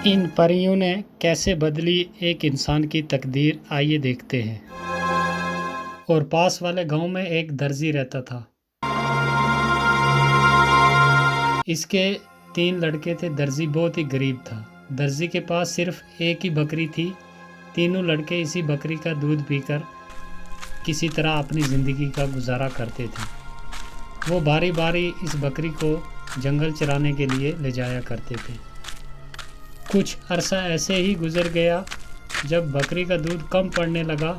इन परियों ने कैसे बदली एक इंसान की तकदीर, आइए देखते हैं। और पास वाले गांव में एक दर्जी रहता था। इसके 3 लड़के थे। दर्जी बहुत ही गरीब था। दर्जी के पास सिर्फ एक ही बकरी थी। तीनों लड़के इसी बकरी का दूध पीकर किसी तरह अपनी ज़िंदगी का गुजारा करते थे। वो बारी बारी इस बकरी को जंगल चराने के लिए ले जाया करते थे। कुछ अरसा ऐसे ही गुजर गया। जब बकरी का दूध कम पड़ने लगा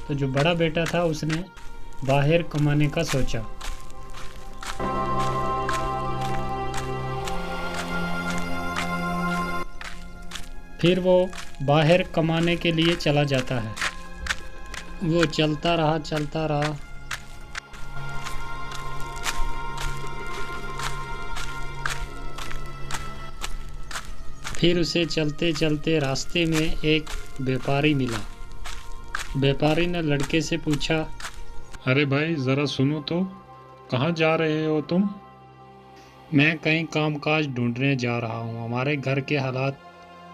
तो जो बड़ा बेटा था उसने बाहर कमाने का सोचा। फिर वो बाहर कमाने के लिए चला जाता है। वो चलता रहा। फिर उसे चलते चलते रास्ते में एक व्यापारी मिला। व्यापारी ने लड़के से पूछा, अरे भाई ज़रा सुनो तो, कहाँ जा रहे हो तुम? मैं कहीं कामकाज ढूंढने जा रहा हूँ। हमारे घर के हालात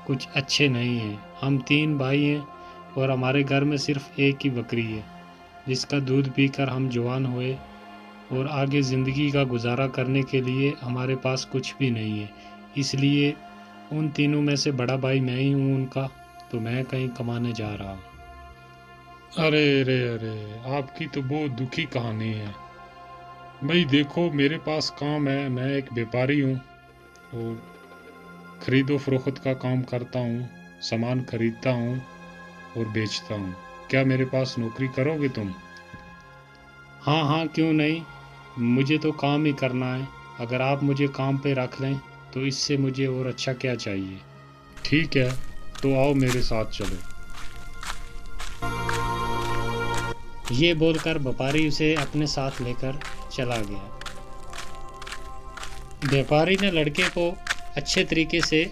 कुछ अच्छे नहीं हैं। हम 3 भाई हैं और हमारे घर में सिर्फ एक ही बकरी है जिसका दूध पीकर हम जवान हुए, और आगे ज़िंदगी का गुजारा करने के लिए हमारे पास कुछ भी नहीं है। इसलिए उन तीनों में से बड़ा भाई मैं ही हूँ उनका, तो मैं कहीं कमाने जा रहा हूँ। अरे अरे अरे, आपकी तो बहुत दुखी कहानी है भाई। देखो मेरे पास काम है, मैं एक व्यापारी हूँ और खरीदो फरोख्त का काम करता हूँ। सामान खरीदता हूँ और बेचता हूँ। क्या मेरे पास नौकरी करोगे तुम? हाँ, क्यों नहीं। मुझे तो काम ही करना है। अगर आप मुझे काम पे रख लें तो इससे मुझे और अच्छा क्या चाहिए। ठीक है, तो आओ मेरे साथ चलो। ये बोलकर व्यापारी उसे अपने साथ लेकर चला गया। व्यापारी ने लड़के को अच्छे तरीके से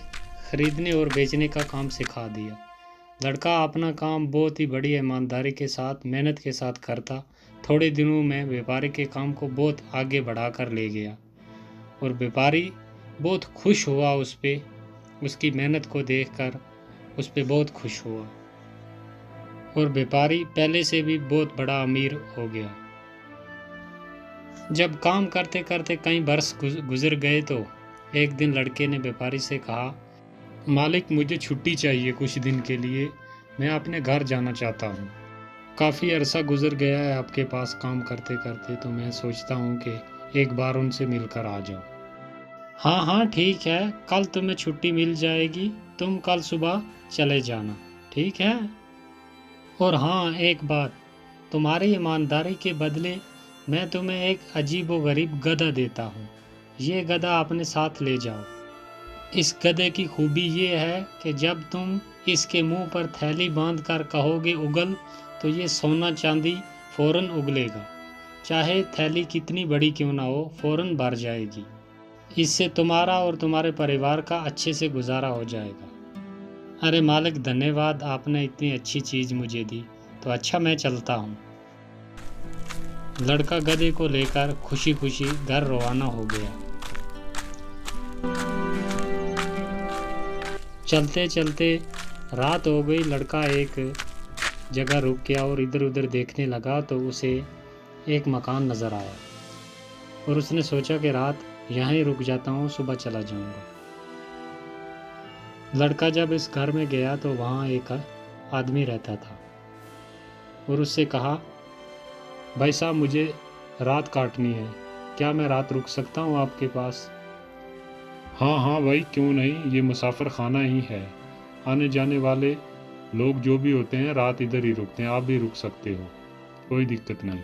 खरीदने और बेचने का काम सिखा दिया। लड़का अपना काम बहुत ही बड़ी ईमानदारी के साथ, मेहनत के साथ करता। थोड़े दिनों में व्यापारी के काम को बहुत आगे बढ़ाकर ले गया और व्यापारी बहुत खुश हुआ उसकी मेहनत को देखकर उस पे बहुत खुश हुआ। और व्यापारी पहले से भी बहुत बड़ा अमीर हो गया। जब काम करते करते कई वर्ष गुजर गए तो एक दिन लड़के ने व्यापारी से कहा, मालिक मुझे छुट्टी चाहिए कुछ दिन के लिए। मैं अपने घर जाना चाहता हूँ। काफ़ी अरसा गुजर गया है आपके पास काम करते करते, तो मैं सोचता हूँ कि एक बार उनसे मिलकर आ जाऊँ। हाँ, ठीक है, कल तुम्हें छुट्टी मिल जाएगी। तुम कल सुबह चले जाना, ठीक है। और हाँ, एक बात, तुम्हारी ईमानदारी के बदले मैं तुम्हें एक अजीब व गरीब गधा देता हूँ। ये गधा अपने साथ ले जाओ। इस गधे की खूबी ये है कि जब तुम इसके मुंह पर थैली बांध कर कहोगे उगल, तो ये सोना चांदी फौरन उगलेगा। चाहे थैली कितनी बड़ी क्यों ना हो, फौरन भर जाएगी। इससे तुम्हारा और तुम्हारे परिवार का अच्छे से गुजारा हो जाएगा। अरे मालिक धन्यवाद, आपने इतनी अच्छी चीज़ मुझे दी। तो अच्छा, मैं चलता हूँ। लड़का गधे को लेकर खुशी खुशी घर रवाना हो गया। चलते चलते रात हो गई। लड़का एक जगह रुक गया और इधर उधर देखने लगा तो उसे एक मकान नज़र आया और उसने सोचा कि रात यहीं रुक जाता हूँ, सुबह चला जाऊँगा। लड़का जब इस घर में गया तो वहाँ एक आदमी रहता था और उससे कहा, भाई साहब मुझे रात काटनी है, क्या मैं रात रुक सकता हूँ आपके पास? हाँ हाँ भाई, क्यों नहीं, ये मुसाफिर खाना ही है। आने जाने वाले लोग जो भी होते हैं रात इधर ही रुकते हैं। आप भी रुक सकते हो, कोई दिक्कत नहीं।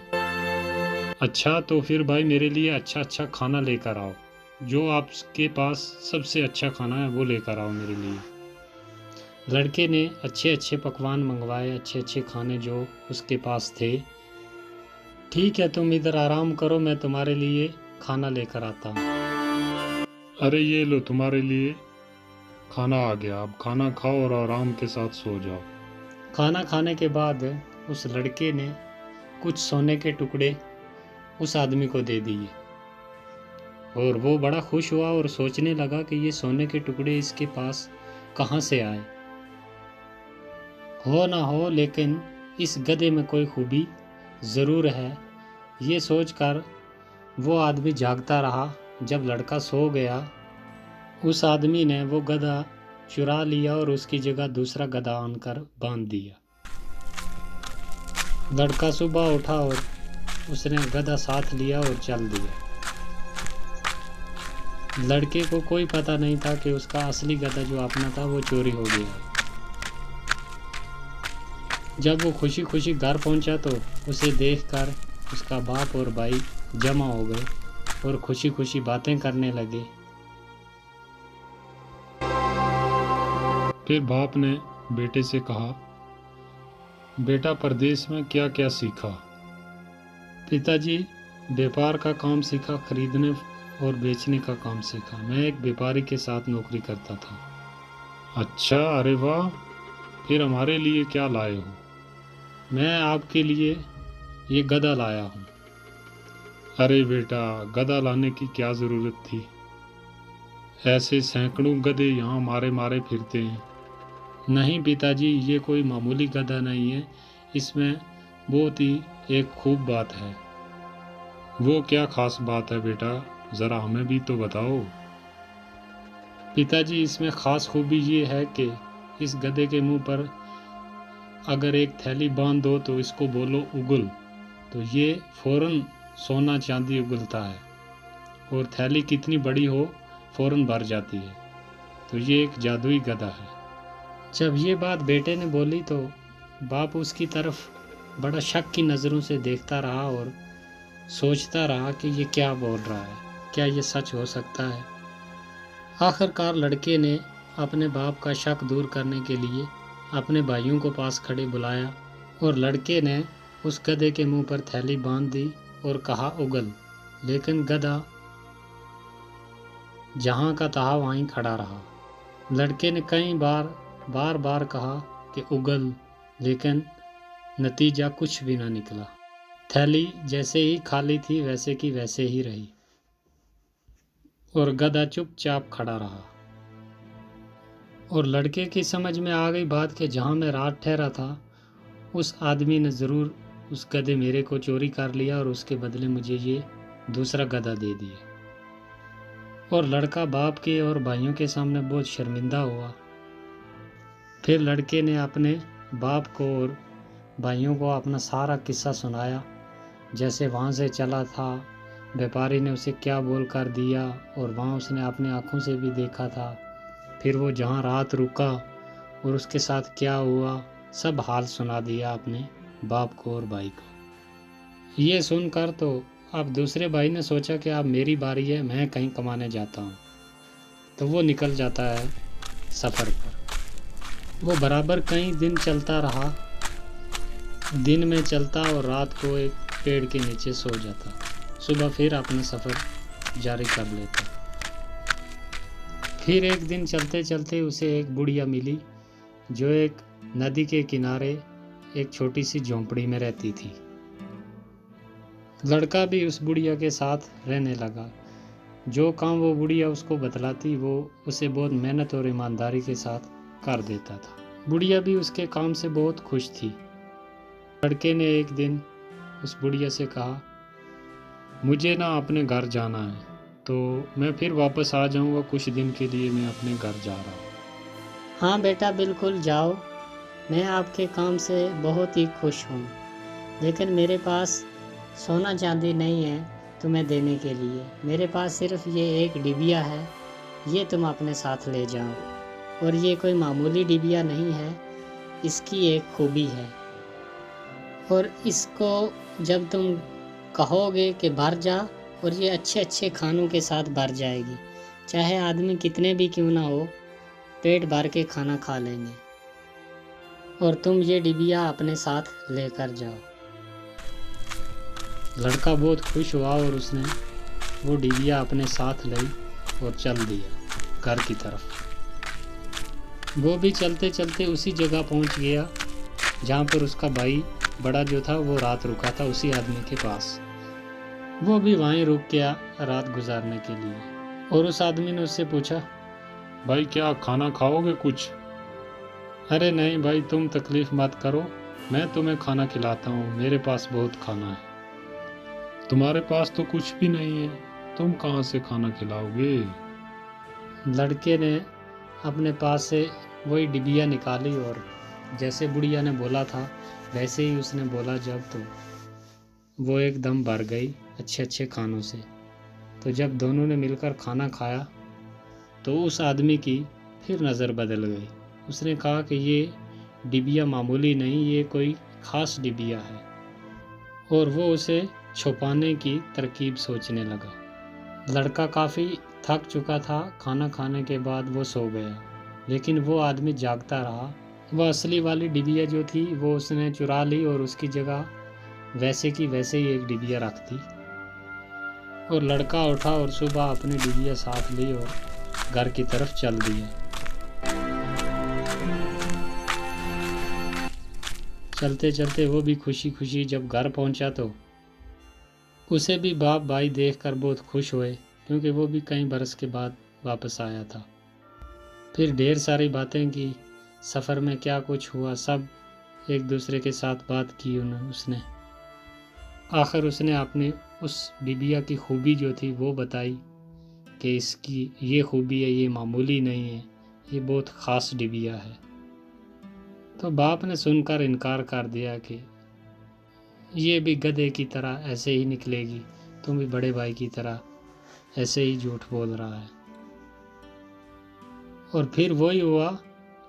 अच्छा, तो फिर भाई मेरे लिए अच्छा अच्छा खाना लेकर आओ। जो आपके पास सबसे अच्छा खाना है वो लेकर आओ मेरे लिए। लड़के ने अच्छे अच्छे पकवान मंगवाए, अच्छे अच्छे खाने जो उसके पास थे। ठीक है, तुम इधर आराम करो, मैं तुम्हारे लिए खाना लेकर आता हूँ। अरे ये लो, तुम्हारे लिए खाना आ गया। अब खाना खाओ और आराम के साथ सो जाओ। खाना खाने के बाद उस लड़के ने कुछ सोने के टुकड़े उस आदमी को दे दिए और वो बड़ा खुश हुआ और सोचने लगा कि ये सोने के टुकड़े इसके पास कहाँ से आए। हो ना हो, लेकिन इस गधे में कोई खूबी ज़रूर है, ये सोचकर वो आदमी जागता रहा। जब लड़का सो गया, उस आदमी ने वो गधा चुरा लिया और उसकी जगह दूसरा गधा आनकर बांध दिया। लड़का सुबह उठा और उसने गधा साथ लिया और चल दिया। लड़के को कोई पता नहीं था कि उसका असली गधा जो अपना था वो चोरी हो गया। जब वो खुशी खुशी घर पहुंचा तो उसे देखकर उसका बाप और भाई जमा हो गए और खुशी खुशी बातें करने लगे। फिर बाप ने बेटे से कहा, बेटा परदेश में क्या क्या सीखा? पिताजी, व्यापार का काम सीखा, खरीदने और बेचने का काम सीखा। मैं एक व्यापारी के साथ नौकरी करता था। अच्छा, अरे वाह। फिर हमारे लिए क्या लाए हो? मैं आपके लिए ये गधा लाया हूँ। अरे बेटा, गधा लाने की क्या ज़रूरत थी? ऐसे सैकड़ों गधे यहाँ मारे मारे फिरते हैं। नहीं पिताजी, ये कोई मामूली गधा नहीं है, इसमें बहुत ही एक खूब बात है। वो क्या खास बात है बेटा, ज़रा हमें भी तो बताओ। पिताजी, इसमें ख़ास खूबी ये है कि इस गधे के मुंह पर अगर एक थैली बांध दो तो इसको बोलो उगल, तो ये फौरन सोना चांदी उगलता है, और थैली कितनी बड़ी हो फौरन भर जाती है। तो ये एक जादुई गधा है। जब ये बात बेटे ने बोली तो बाप उसकी तरफ बड़ा शक की नज़रों से देखता रहा और सोचता रहा कि ये क्या बोल रहा है, क्या ये सच हो सकता है। आखिरकार लड़के ने अपने बाप का शक दूर करने के लिए अपने भाइयों को पास खड़े बुलाया और लड़के ने उस गधे के मुंह पर थैली बांध दी और कहा उगल, लेकिन गधा जहाँ का तहाँ वहीं खड़ा रहा। लड़के ने कई बार बार कहा कि उगल, लेकिन नतीजा कुछ भी ना निकला। थैली जैसे ही खाली थी वैसे की वैसे ही रही और गधा चुपचाप खड़ा रहा। और लड़के की समझ में आ गई बात कि जहाँ मैं रात ठहरा था उस आदमी ने ज़रूर उस गधे मेरे को चोरी कर लिया और उसके बदले मुझे ये दूसरा गधा दे दिया। और लड़का बाप के और भाइयों के सामने बहुत शर्मिंदा हुआ। फिर लड़के ने अपने बाप को और भाइयों को अपना सारा किस्सा सुनाया, जैसे वहाँ से चला था, व्यापारी ने उसे क्या बोल कर दिया और वहाँ उसने अपने आँखों से भी देखा था, फिर वो जहाँ रात रुका और उसके साथ क्या हुआ, सब हाल सुना दिया अपने बाप को और भाई को। ये सुनकर तो अब दूसरे भाई ने सोचा कि अब मेरी बारी है, मैं कहीं कमाने जाता हूँ। तो वो निकल जाता है सफ़र पर। वो बराबर कई दिन चलता रहा, दिन में चलता और रात को एक पेड़ के नीचे सो जाता। सुबह फिर अपना सफ़र जारी कर लेता। फिर एक दिन चलते चलते उसे एक बुढ़िया मिली जो एक नदी के किनारे एक छोटी सी झोंपड़ी में रहती थी। लड़का भी उस बुढ़िया के साथ रहने लगा। जो काम वो बुढ़िया उसको बतलाती वो उसे बहुत मेहनत और ईमानदारी के साथ कर देता था। बुढ़िया भी उसके काम से बहुत खुश थी। लड़के ने एक दिन उस बुढ़िया से कहा, मुझे ना अपने घर जाना है, तो मैं फिर वापस आ जाऊंगा, कुछ दिन के लिए मैं अपने घर जा रहा हूँ। हाँ बेटा, बिल्कुल जाओ, मैं आपके काम से बहुत ही खुश हूँ, लेकिन मेरे पास सोना चांदी नहीं है तुम्हें देने के लिए। मेरे पास सिर्फ ये एक डिबिया है, ये तुम अपने साथ ले जाओ। और ये कोई मामूली डिबिया नहीं है, इसकी एक खूबी है, और इसको जब तुम कहोगे कि भर जा, और ये अच्छे अच्छे खानों के साथ भर जाएगी। चाहे आदमी कितने भी क्यों ना हो, पेट भर के खाना खा लेंगे। और तुम ये डिबिया अपने साथ लेकर जाओ। लड़का बहुत खुश हुआ और उसने वो डिबिया अपने साथ ली और चल दिया घर की तरफ। वो भी चलते चलते उसी जगह पहुंच गया जहाँ पर उसका भाई बड़ा जो था वो रात रुका था, उसी आदमी के पास। वो भी वहीं रुक गया रात गुजारने के लिए। और उस आदमी ने उससे पूछा, भाई क्या खाना खाओगे कुछ? अरे नहीं भाई, तुम तकलीफ मत करो, मैं तुम्हें खाना खिलाता हूँ, मेरे पास बहुत खाना है। तुम्हारे पास तो कुछ भी नहीं है, तुम कहाँ से खाना खिलाओगे? लड़के ने अपने पास से वही डिबिया निकाली और जैसे बुढ़िया ने बोला था वैसे ही उसने बोला जब, तो वो एकदम भर गई अच्छे अच्छे खानों से। तो जब दोनों ने मिलकर खाना खाया तो उस आदमी की फिर नज़र बदल गई। उसने कहा कि ये डिबिया मामूली नहीं, ये कोई ख़ास डिबिया है, और वो उसे छुपाने की तरकीब सोचने लगा। लड़का काफ़ी थक चुका था, खाना खाने के बाद वो सो गया, लेकिन वो आदमी जागता रहा। वह असली वाली डिबिया जो थी वो उसने चुरा ली और उसकी जगह वैसे की वैसे ही एक डिबिया रख दी। और लड़का उठा और सुबह अपनी डिबिया साथ ली और घर की तरफ चल दिया। चलते चलते वो भी खुशी खुशी जब घर पहुंचा तो उसे भी बाप भाई देखकर बहुत खुश हुए, क्योंकि वो भी कई बरस के बाद वापस आया था। फिर ढेर सारी बातें की, सफ़र में क्या कुछ हुआ सब एक दूसरे के साथ बात की उसने। आखिर उसने अपनी उस डिबिया की खूबी जो थी वो बताई कि इसकी ये खूबी है, ये मामूली नहीं है, ये बहुत ख़ास डिबिया है। तो बाप ने सुनकर इनकार कर दिया कि ये भी गधे की तरह ऐसे ही निकलेगी, तुम भी बड़े भाई की तरह ऐसे ही झूठ बोल रहा है। और फिर वही हुआ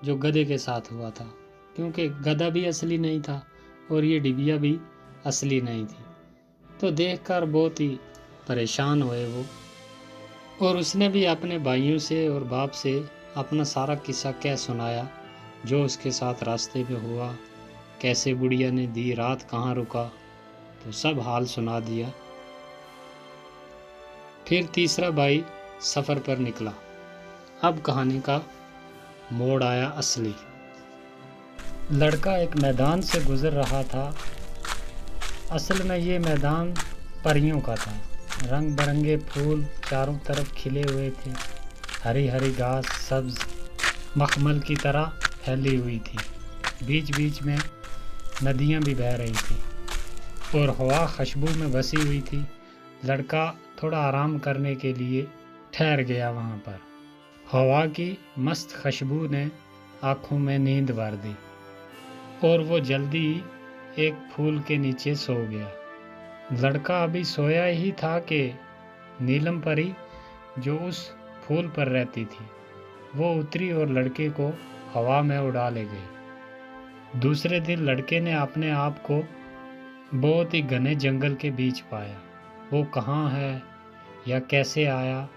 जो गधे के साथ हुआ था, क्योंकि गधा भी असली नहीं था और ये डिबिया भी असली नहीं थी। तो देखकर बहुत ही परेशान हुए वो, और उसने भी अपने भाइयों से और बाप से अपना सारा किस्सा कह सुनाया, जो उसके साथ रास्ते में हुआ, कैसे बुढ़िया ने दी रात, कहाँ रुका, तो सब हाल सुना दिया। फिर तीसरा भाई सफ़र पर निकला। अब कहानी का मोड़ आया असली। लड़का एक मैदान से गुजर रहा था। असल में ये मैदान परियों का था। रंग बिरंगे फूल चारों तरफ खिले हुए थे, हरी हरी घास सब्ज मखमल की तरह फैली हुई थी, बीच बीच में नदियाँ भी बह रही थी और हवा खुशबू में बसी हुई थी। लड़का थोड़ा आराम करने के लिए ठहर गया वहाँ पर। हवा की मस्त खुशबू ने आँखों में नींद भर दी और वो जल्दी ही एक फूल के नीचे सो गया। लड़का अभी सोया ही था कि नीलम परी जो उस फूल पर रहती थी वो उतरी और लड़के को हवा में उड़ा ले गई। दूसरे दिन लड़के ने अपने आप को बहुत ही घने जंगल के बीच पाया। वो कहाँ है या कैसे आया,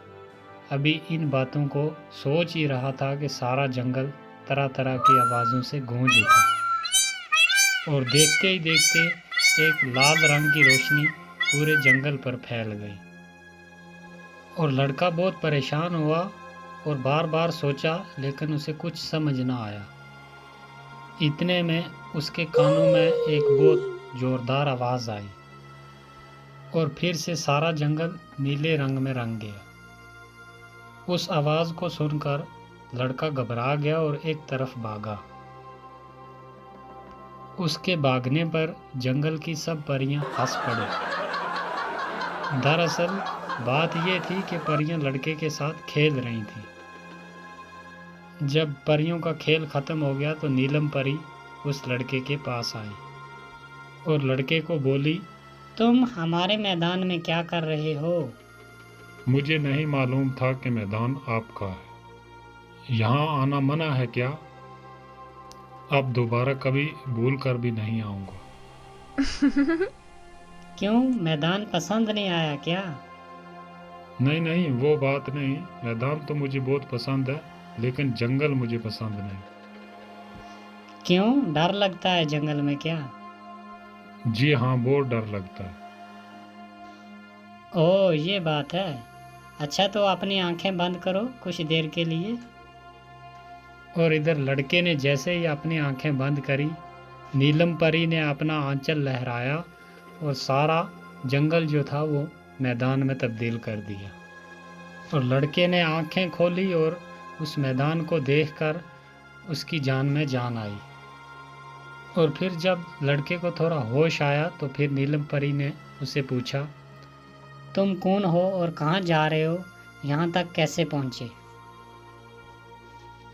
अभी इन बातों को सोच ही रहा था कि सारा जंगल तरह तरह की आवाज़ों से गूंज उठा और देखते ही देखते एक लाल रंग की रोशनी पूरे जंगल पर फैल गई। और लड़का बहुत परेशान हुआ और बार बार सोचा, लेकिन उसे कुछ समझ ना आया। इतने में उसके कानों में एक बहुत जोरदार आवाज़ आई और फिर से सारा जंगल नीले रंग में रंग गया। उस आवाज़ को सुनकर लड़का घबरा गया और एक तरफ भागा। उसके भागने पर जंगल की सब परियां हंस पड़ी। दरअसल बात यह थी कि परियां लड़के के साथ खेल रही थीं। जब परियों का खेल खत्म हो गया तो नीलम परी उस लड़के के पास आई और लड़के को बोली, तुम हमारे मैदान में क्या कर रहे हो? मुझे नहीं मालूम था कि मैदान आपका है। यहाँ आना मना है क्या? अब दोबारा कभी भूल कर भी नहीं आऊँगा। क्यों, मैदान पसंद नहीं आया क्या? नहीं नहीं, वो बात नहीं। मैदान तो मुझे बहुत पसंद है, लेकिन जंगल मुझे पसंद नहीं। क्यों, डर लगता है जंगल में क्या? जी हाँ, बहुत डर लगता है। ओह, ये बात है। अच्छा, तो अपनी आंखें बंद करो कुछ देर के लिए। और इधर लड़के ने जैसे ही अपनी आंखें बंद करी, नीलम परी ने अपना आंचल लहराया और सारा जंगल जो था वो मैदान में तब्दील कर दिया। और लड़के ने आंखें खोली और उस मैदान को देखकर उसकी जान में जान आई। और फिर जब लड़के को थोड़ा होश आया तो फिर नीलम परी ने उससे पूछा, तुम कौन हो और कहाँ जा रहे हो? यहाँ तक कैसे पहुँचे?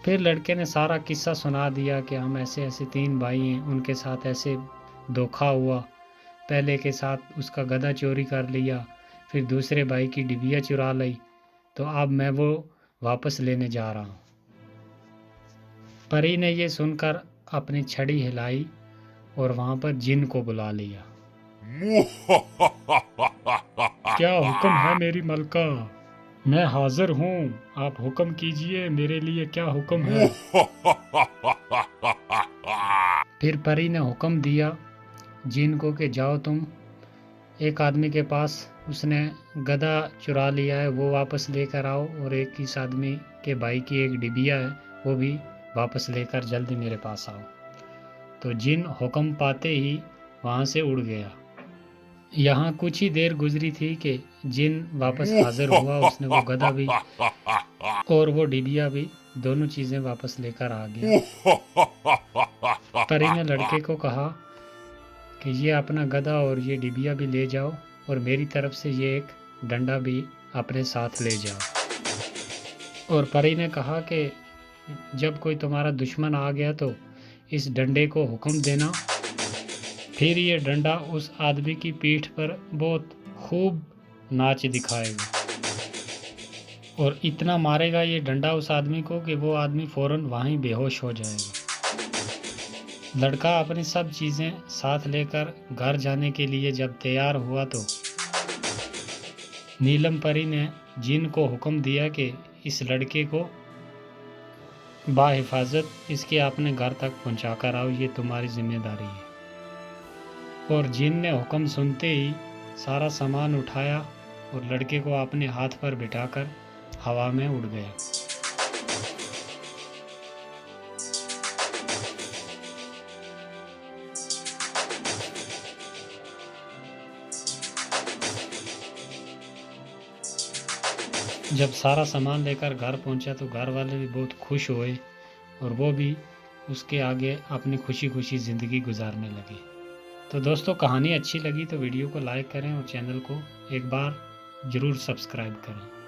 फिर लड़के ने सारा किस्सा सुना दिया कि हम ऐसे ऐसे 3 भाई हैं, उनके साथ ऐसे धोखा हुआ। पहले के साथ उसका गधा चोरी कर लिया, फिर दूसरे भाई की डिबिया चुरा ली, तो अब मैं वो वापस लेने जा रहा हूँ। परी ने ये सुनकर अपनी छड़ी हिलाई और वहाँ पर जिन को बुला लिया। क्या हुक्म है मेरी मलका? मैं हाजिर हूँ, आप हुक्म कीजिए, मेरे लिए क्या हुक्म है? फिर परी ने हुक्म दिया जिन को कि जाओ तुम एक आदमी के पास, उसने गधा चुरा लिया है, वो वापस लेकर आओ, और एक इस आदमी के भाई की एक डिबिया है, वो भी वापस लेकर जल्दी मेरे पास आओ। तो जिन हुक्म पाते ही वहाँ से उड़ गया। यहाँ कुछ ही देर गुजरी थी कि जिन वापस हाजिर हुआ। उसने वो गधा भी और वो डिबिया भी, दोनों चीज़ें वापस लेकर आ गया। परी ने लड़के को कहा कि ये अपना गधा और ये डिबिया भी ले जाओ, और मेरी तरफ से ये एक डंडा भी अपने साथ ले जाओ। और परी ने कहा कि जब कोई तुम्हारा दुश्मन आ गया तो इस डंडे को हुक्म देना, फिर ये डंडा उस आदमी की पीठ पर बहुत खूब नाच दिखाएगा और इतना मारेगा ये डंडा उस आदमी को कि वो आदमी फौरन वहीं बेहोश हो जाएगा। लड़का अपनी सब चीज़ें साथ लेकर घर जाने के लिए जब तैयार हुआ तो नीलम परी ने जिन को हुक्म दिया कि इस लड़के को बाहिफाजत इसके अपने घर तक पहुंचा कर आओ, ये तुम्हारी जिम्मेदारी है। और जिन ने हुक्म सुनते ही सारा सामान उठाया और लड़के को अपने हाथ पर बिठाकर हवा में उड़ गया। जब सारा सामान लेकर घर पहुंचा तो घर वाले भी बहुत खुश हुए और वो भी उसके आगे अपनी खुशी खुशी ज़िंदगी गुजारने लगे। तो दोस्तों, कहानी अच्छी लगी तो वीडियो को लाइक करें और चैनल को एक बार ज़रूर सब्सक्राइब करें।